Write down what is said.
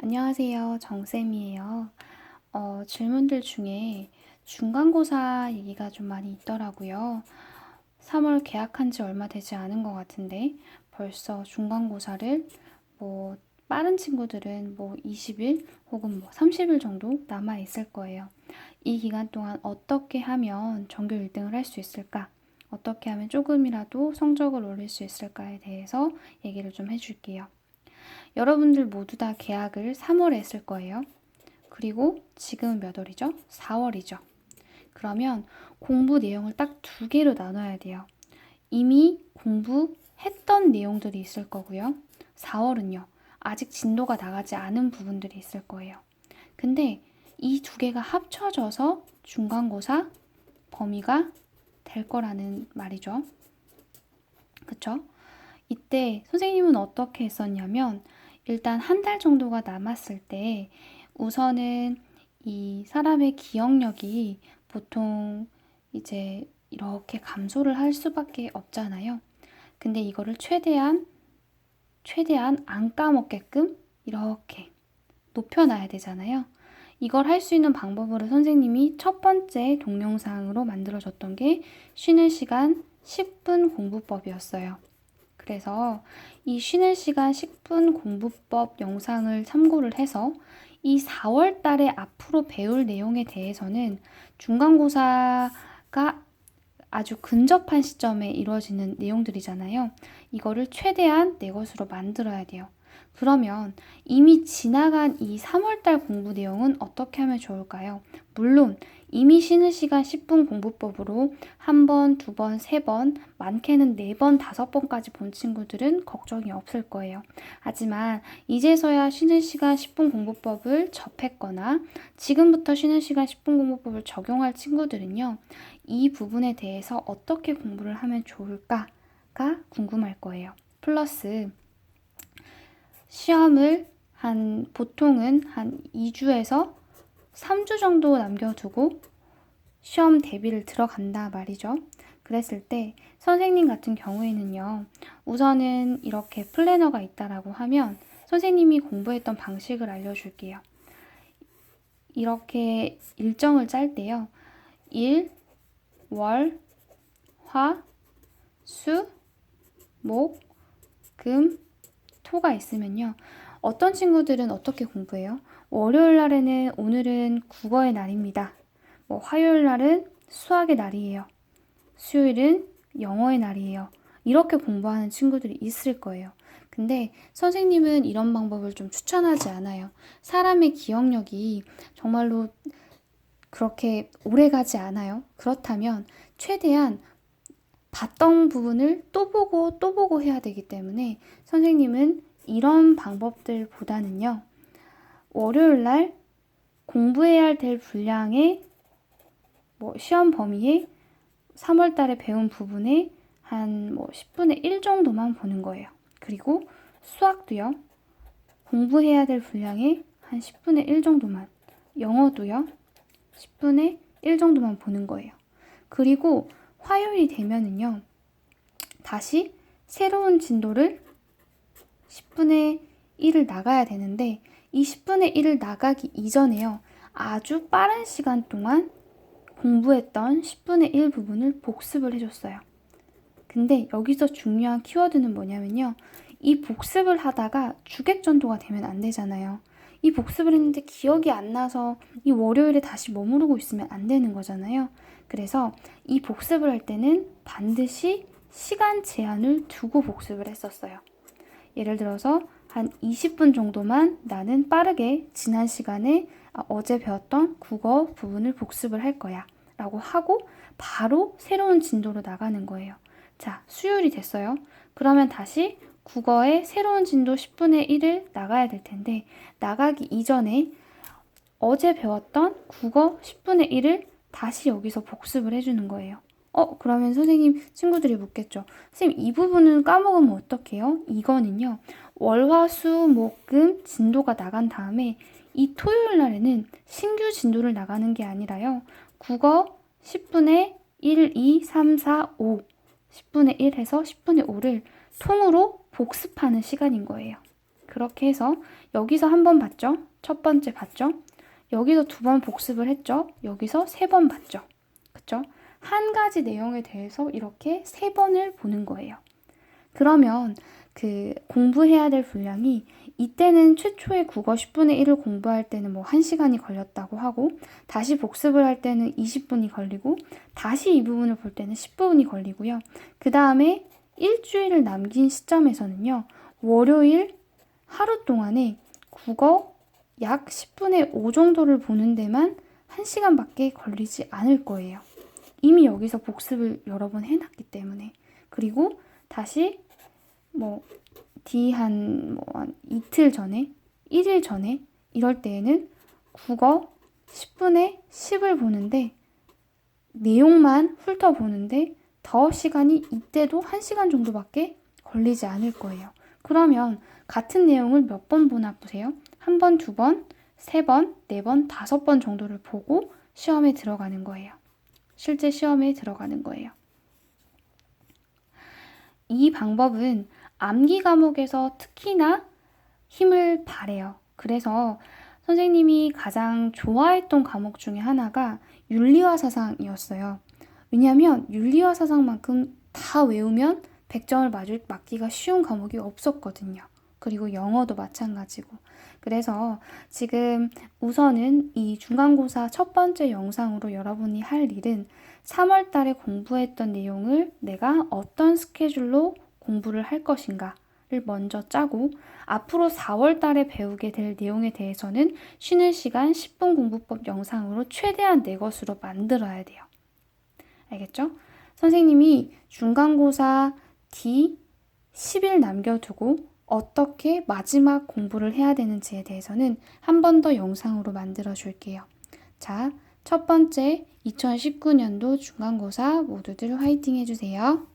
안녕하세요. 정쌤이에요. 질문들 중에 중간고사 얘기가 좀 많이 있더라고요. 3월 개학한 지 얼마 되지 않은 것 같은데 벌써 중간고사를 뭐 빠른 친구들은 뭐 20일 혹은 뭐 30일 정도 남아 있을 거예요. 이 기간 동안 어떻게 하면 전교 1등을 할 수 있을까? 어떻게 하면 조금이라도 성적을 올릴 수 있을까에 대해서 얘기를 좀 해줄게요. 여러분들 모두 다 개학을 3월에 했을 거예요. 그리고 지금은 몇 월이죠? 4월이죠. 그러면 공부 내용을 딱 두 개로 나눠야 돼요. 이미 공부했던 내용들이 있을 거고요. 4월은요. 아직 진도가 나가지 않은 부분들이 있을 거예요. 근데 이 두 개가 합쳐져서 중간고사 범위가 될 거라는 말이죠. 그쵸? 이때 선생님은 어떻게 했었냐면 일단 한 달 정도가 남았을 때 우선은 이 사람의 기억력이 보통 이제 이렇게 감소를 할 수밖에 없잖아요. 근데 이거를 최대한 안 까먹게끔 이렇게 높여놔야 되잖아요. 이걸 할 수 있는 방법으로 선생님이 첫 번째 동영상으로 만들어줬던 게 쉬는 시간 10분 공부법이었어요. 그래서 이 쉬는 시간 10분 공부법 영상을 참고를 해서 이 4월 달에 앞으로 배울 내용에 대해서는 중간고사가 아주 근접한 시점에 이루어지는 내용들이잖아요. 이거를 최대한 내 것으로 만들어야 돼요. 그러면 이미 지나간 이 3월달 공부 내용은 어떻게 하면 좋을까요? 물론 이미 쉬는 시간 10분 공부법으로 한 번, 두 번, 세 번, 많게는 네 번, 다섯 번까지 본 친구들은 걱정이 없을 거예요. 하지만 이제서야 쉬는 시간 10분 공부법을 접했거나 지금부터 쉬는 시간 10분 공부법을 적용할 친구들은요. 이 부분에 대해서 어떻게 공부를 하면 좋을까가 궁금할 거예요. 플러스 시험을 보통은 한 2주에서 3주 정도 남겨두고 시험 대비를 들어간다 말이죠. 그랬을 때 선생님 같은 경우에는요. 우선은 이렇게 플래너가 있다라고 하면 선생님이 공부했던 방식을 알려줄게요. 이렇게 일정을 짤 때요. 일, 월, 화, 수, 목, 금, 토가 있으면요. 어떤 친구들은 어떻게 공부해요? 월요일 날에는 오늘은 국어의 날입니다. 뭐 화요일 날은 수학의 날이에요. 수요일은 영어의 날이에요. 이렇게 공부하는 친구들이 있을 거예요. 근데 선생님은 이런 방법을 좀 추천하지 않아요. 사람의 기억력이 정말로 그렇게 오래 가지 않아요. 그렇다면 최대한 봤던 부분을 또 보고 또 보고 해야 되기 때문에 선생님은 이런 방법들보다는요. 월요일 날 공부해야 될 분량의 시험 범위에 3월 달에 배운 부분에 한 10분의 1 정도만 보는 거예요. 그리고 수학도요. 공부해야 될 분량의 한 10분의 1 정도만. 영어도요. 10분의 1 정도만 보는 거예요. 그리고 화요일이 되면은요. 다시 새로운 진도를 10분의 1을 나가야 되는데 이 10분의 1을 나가기 이전에요. 아주 빠른 시간 동안 공부했던 10분의 1 부분을 복습을 해줬어요. 근데 여기서 중요한 키워드는 뭐냐면요. 이 복습을 하다가 주객전도가 되면 안 되잖아요. 이 복습을 했는데 기억이 안 나서 이 월요일에 다시 머무르고 있으면 안 되는 거잖아요. 그래서 이 복습을 할 때는 반드시 시간 제한을 두고 복습을 했었어요. 예를 들어서 한 20분 정도만 나는 빠르게 지난 시간에 어제 배웠던 국어 부분을 복습을 할 거야 라고 하고 바로 새로운 진도로 나가는 거예요. 자, 수요일이 됐어요. 그러면 다시 국어의 새로운 진도 10분의 1을 나가야 될 텐데 나가기 이전에 어제 배웠던 국어 10분의 1을 다시 여기서 복습을 해주는 거예요. 그러면 선생님, 친구들이 묻겠죠. 선생님, 이 부분은 까먹으면 어떡해요? 이거는요, 월, 화, 수, 목, 금 진도가 나간 다음에 이 토요일 날에는 신규 진도를 나가는 게 아니라요, 국어 10분의 1, 2, 3, 4, 5, 10분의 1 해서 10분의 5를 통으로 복습하는 시간인 거예요. 그렇게 해서 여기서 한 번 봤죠? 첫 번째 봤죠? 여기서 2번 복습을 했죠? 여기서 3번 봤죠? 그쵸? 한 가지 내용에 대해서 이렇게 3번을 보는 거예요. 그러면 그 공부해야 될 분량이 이때는 최초의 국어 10분의 1을 공부할 때는 뭐 1시간이 걸렸다고 하고 다시 복습을 할 때는 20분이 걸리고 다시 이 부분을 볼 때는 10분이 걸리고요. 그 다음에 일주일을 남긴 시점에서는요. 월요일 하루 동안에 국어 약 10분의 5 정도를 보는 데만 1시간밖에 걸리지 않을 거예요. 이미 여기서 복습을 여러 번 해놨기 때문에. 그리고 다시 뭐 한 이틀 전에, 1일 전에 이럴 때에는 국어 10분의 10을 보는데 내용만 훑어보는데 더 시간이 이때도 1시간 정도밖에 걸리지 않을 거예요. 그러면 같은 내용을 몇 번 보나 보세요. 1번, 2번, 3번, 4번, 5번 정도를 보고 시험에 들어가는 거예요. 실제 시험에 들어가는 거예요. 이 방법은 암기 과목에서 특히나 힘을 발해요. 그래서 선생님이 가장 좋아했던 과목 중에 하나가 윤리와 사상이었어요. 왜냐하면 윤리와 사상만큼 다 외우면 100점을 맞기가 쉬운 과목이 없었거든요. 그리고 영어도 마찬가지고. 그래서 지금 우선은 이 중간고사 첫 번째 영상으로 여러분이 할 일은 3월 달에 공부했던 내용을 내가 어떤 스케줄로 공부를 할 것인가를 먼저 짜고 앞으로 4월 달에 배우게 될 내용에 대해서는 쉬는 시간 10분 공부법 영상으로 최대한 내 것으로 만들어야 돼요. 알겠죠? 선생님이 중간고사 뒤 10일 남겨두고 어떻게 마지막 공부를 해야 되는지에 대해서는 한 번 더 영상으로 만들어 줄게요. 자, 첫 번째 2019년도 중간고사 모두들 화이팅 해주세요.